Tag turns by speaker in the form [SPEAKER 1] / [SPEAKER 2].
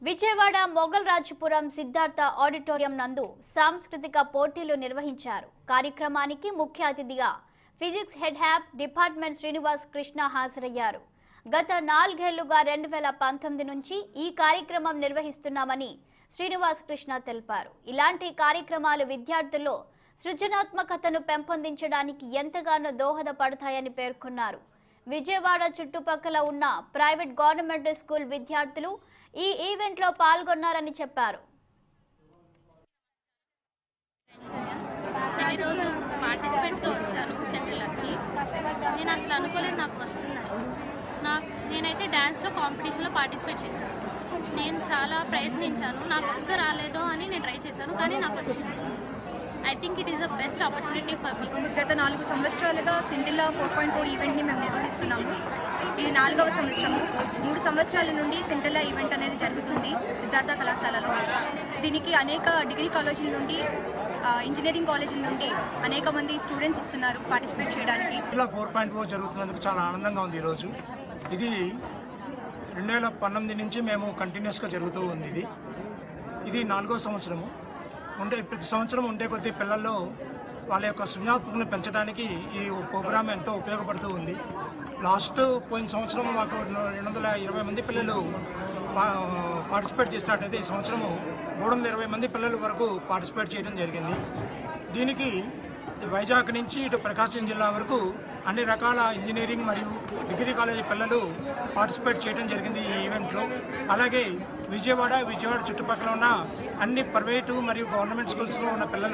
[SPEAKER 1] Vijayawada Mogalrajapuram Siddhartha auditorium నందు సాంస్కృతిక పోటీలు నిర్వహించారు. కార్యక్రమానికి ముఖ్య అతిథిగా physics head of department Srinivas Krishna హాజరయ్యారు. గత 4 ఏళ్లుగా 2019 నుంచి ఈ కార్యక్రమం నిర్వహిస్తున్నామని శ్రీనివాస్ కృష్ణ తెలిపారు. ఇలాంటి కార్యక్రమాలు విద్యార్థుల్లో సృజనాత్మకతను పెంపొందించడానికి ఎంతగానో దోహదపడతాయని పేర్కొన్నారు. విజయవాడ చుట్టుపక్కల ఉన్న ప్రైవేట్ గవర్నమెంట్ స్కూల్ విద్యార్థులు ఈ ఈవెంట్లో పాల్గొన్నారని చెప్పారు.
[SPEAKER 2] ఎన్ని రోజులు పార్టిసిపేట్గా వచ్చాను సెంట్రల్కి. నేను అసలు అనుకోలేదు నాకు వస్తుందని. నేనైతే డ్యాన్స్లో కాంపిటీషన్లో పార్టిసిపేట్ చేశాను. నేను చాలా ప్రయత్నించాను. నాకు వస్తే రాలేదో అని నేను ట్రై చేశాను, కానీ నాకు వచ్చింది. I think it is the best opportunity for me.
[SPEAKER 3] గత 4 సంవత్సరాలుగా సిండిల్లా 4.0 ఈవెంట్ని మేము నిర్వహిస్తున్నాము. ఇది 4వ సంవత్సరము. 3 సంవత్సరాల నుండి సిండిల్లా ఈవెంట్ అనేది జరుగుతుంది సిద్ధార్థ కళాశాలలో. దీనికి అనేక డిగ్రీ కాలేజీల నుండి, ఇంజనీరింగ్ కాలేజీల నుండి అనేక మంది స్టూడెంట్స్ వస్తున్నారు పార్టిసిపేట్ చేయడానికి.
[SPEAKER 4] 4.0 జరుగుతున్నందుకు చాలా ఆనందంగా ఉంది. ఈరోజు ఇది 2019 నుంచి మేము కంటిన్యూస్గా జరుగుతూ ఉంది. ఇది 4వ సంవత్సరము. ప్రతి సంవత్సరం ఉండే కొద్దీ పిల్లల్లో వాళ్ళ యొక్క సృజనాత్మకతను పెంచడానికి ఈ ప్రోగ్రాం ఎంతో ఉపయోగపడుతూ ఉంది. పోయిన సంవత్సరం మాకు 220 మంది పిల్లలు పార్టిసిపేట్ చేసినట్టయితే ఈ సంవత్సరము 320 మంది పిల్లల వరకు పార్టిసిపేట్ చేయడం జరిగింది. దీనికి వైజాగ్ నుంచి ఇటు ప్రకాశం జిల్లా వరకు అన్ని రకాల ఇంజనీరింగ్ మరియు డిగ్రీ కాలేజీ పిల్లలు పార్టిసిపేట్ చేయడం జరిగింది ఈ ఈవెంట్లో. అలాగే విజయవాడ చుట్టుపక్కల ఉన్న అన్ని ప్రైవేటు మరియు గవర్నమెంట్ స్కూల్స్లో ఉన్న పిల్లలు